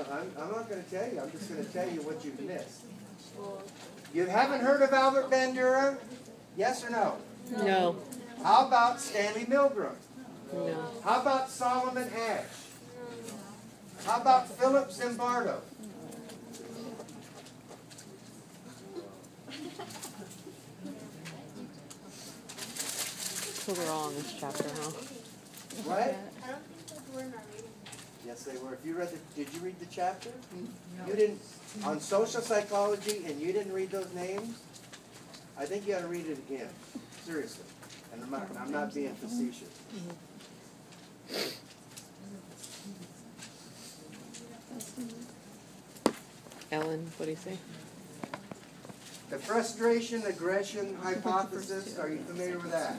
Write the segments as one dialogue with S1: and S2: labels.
S1: No, I'm not going to tell you. I'm just going to tell you what you've missed. You haven't heard of Albert Bandura? Yes or no?
S2: No.
S1: How about Stanley Milgram?
S2: No.
S1: How about Solomon Ash? How about Philip Zimbardo?
S2: So they're all in this chapter, huh?
S1: What?
S3: I don't think those were in our reading.
S1: Yes, they were. If you read the, did you read the chapter? You didn't on social psychology, and you didn't read those names. I think you ought to read it again, seriously. And I'm not being facetious.
S2: Ellen, what do you say?
S1: The frustration aggression hypothesis. Are you familiar with that?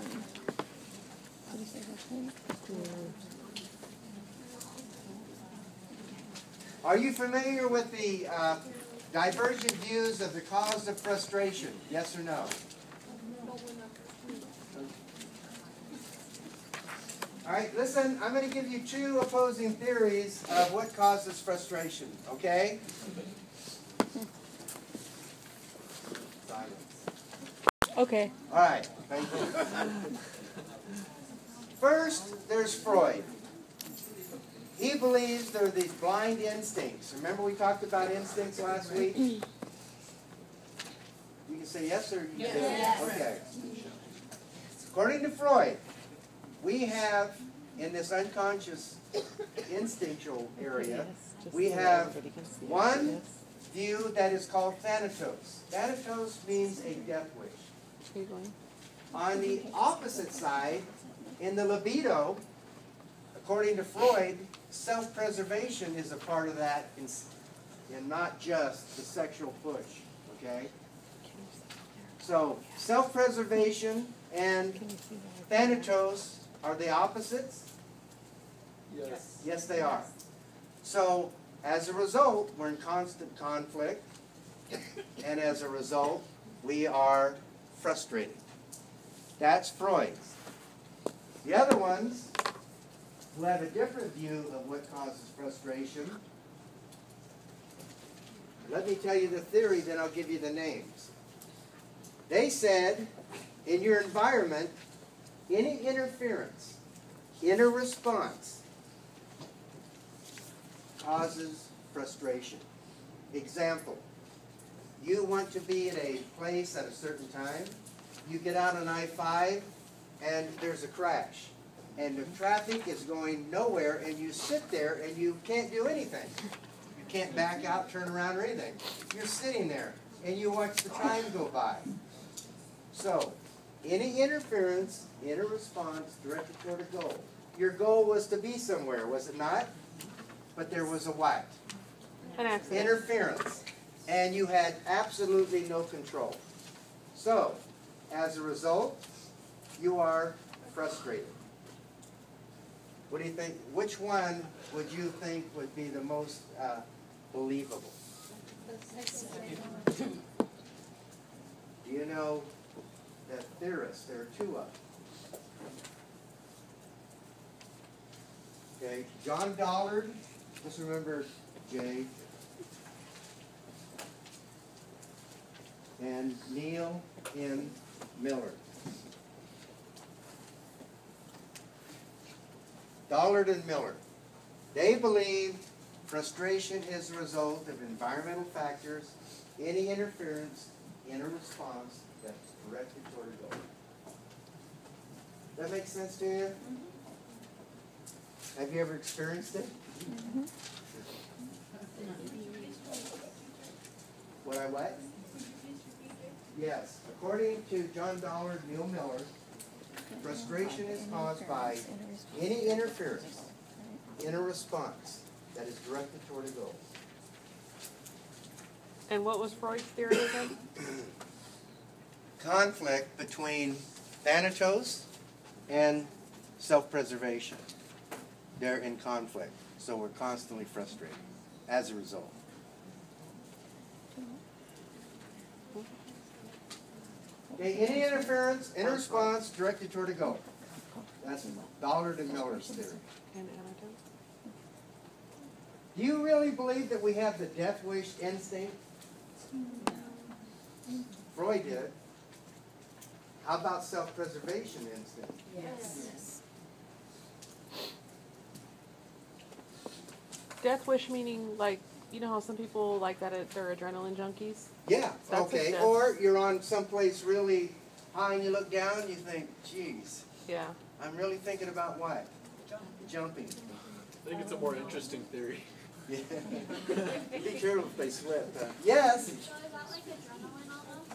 S1: Are you familiar with the divergent views of the cause of frustration? Yes or no? All right, listen, I'm going to give you two opposing theories of what causes frustration, okay? Silence.
S2: Okay.
S1: All right, thank you. First, there's Freud. He believes there are these blind instincts. Remember we talked about instincts last week? You can say yes or you
S3: Yes.
S1: Okay. According to Freud, we have, in this unconscious instinctual area, we have one view that is called thanatos. Thanatos means a death wish. On the opposite side, in the libido, according to Freud, self-preservation is a part of that, and not just the sexual push, okay? So, self-preservation and thanatos are the opposites?
S4: Yes.
S1: Yes, they are. So, as a result, we're in constant conflict, and as a result, we are frustrated. That's Freud. The other ones who have a different view of what causes frustration, let me tell you the theory, then I'll give you the names. They said, in your environment, any interference, inner response, causes frustration. Example, you want to be at a place at a certain time, you get out on I-5, and there's a crash. And the traffic is going nowhere, and you sit there and you can't do anything. You can't back out, turn around, or anything. You're sitting there, and you watch the time go by. So, any interference, inner response, directed toward a goal. Your goal was to be somewhere, was it not? But there was a what?
S2: An accident.
S1: Interference. And you had absolutely no control. So, as a result, you are frustrated. What do you think? Which one would you think would be the most believable? Do you know the theorists? There are two of them. Okay, John Dollard. Just remember J. And Neil N. Miller. Dollard and Miller. They believe frustration is a result of environmental factors, any interference, inner response that's directed toward a goal. That makes sense to you? Mm-hmm. Have you ever experienced it? Mm-hmm. What? Yes. According to John Dollard and Neil Miller, frustration is caused by any interference, inner response that is directed toward a goal.
S2: And what was Freud's theory again?
S1: Conflict between thanatos and self-preservation. They're in conflict, so we're constantly frustrated as a result. Okay, any interference, inner response directed toward a goal. That's Dollard and Miller's theory.
S2: And antidote?
S1: Do you really believe that we have the death wish instinct? Freud did. How about self-preservation instinct?
S3: Yes.
S2: Death wish meaning like, you know how some people like that they're adrenaline junkies?
S1: Yeah,
S2: That's a
S1: okay.
S2: death.
S1: Or you're on someplace really high and you look down and you think, geez,
S2: Yeah.
S1: I'm really thinking about what? Jumping.
S4: I think it's a more interesting theory.
S1: Yeah. Be careful if they slip. Yes.
S3: So is that like adrenaline almost?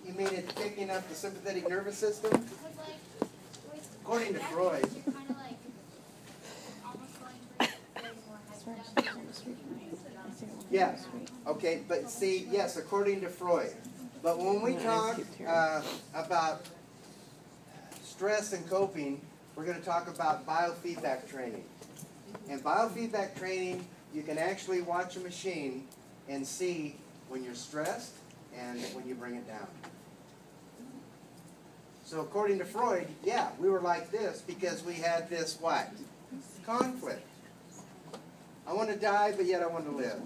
S1: You mean it's picking up the sympathetic nervous system?
S3: Because like, with
S1: According to
S3: death
S1: Freud.
S3: wish, you're kind of like almost going for getting more head down.
S1: Yeah. Okay, but see, yes, according to Freud. But when we talk about stress and coping, we're going to talk about biofeedback training. In biofeedback training, you can actually watch a machine and see when you're stressed and when you bring it down. So according to Freud, yeah, we were like this because we had this what? Conflict. I want to die, but yet I want to live.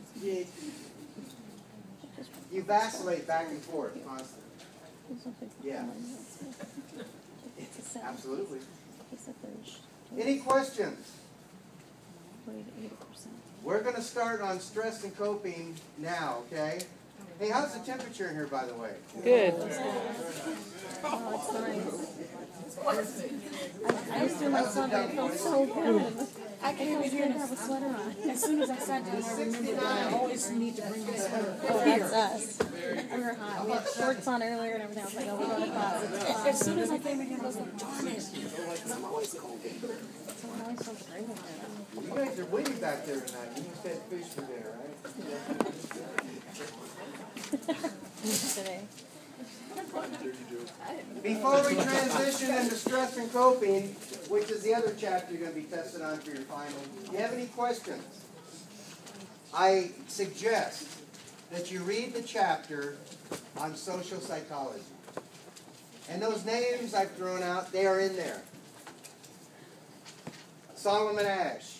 S1: You vacillate back and forth constantly. Yeah. Absolutely. Any questions? We're going to start on stress and coping now, okay? Hey, how's the temperature in here, by the way?
S2: Good.
S5: I was doing my sweater. It felt so good. I came in here and have a sweater on. As soon as I sat down, I remembered that I always need to bring my sweater. Oh, that's us. We were hot. We had shorts on earlier and everything. I was like, oh, we're going to class. As soon as I came in here, I was like, darn it. I'm always cold. So I'm always so grateful for that.
S1: You guys are waiting back there tonight. You just had fish for dinner, right?
S5: Today.
S1: Before we transition into stress and coping, which is the other chapter you're going to be tested on for your final, do you have any questions? I suggest that you read the chapter on social psychology. And those names I've thrown out, they are in there. Solomon Asch,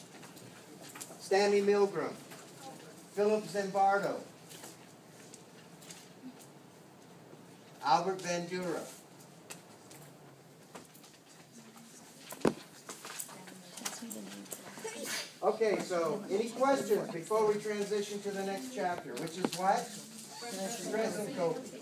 S1: Stanley Milgram, Philip Zimbardo, Albert Bandura. Okay, so any questions before we transition to the next chapter, which is what? Stress and coping.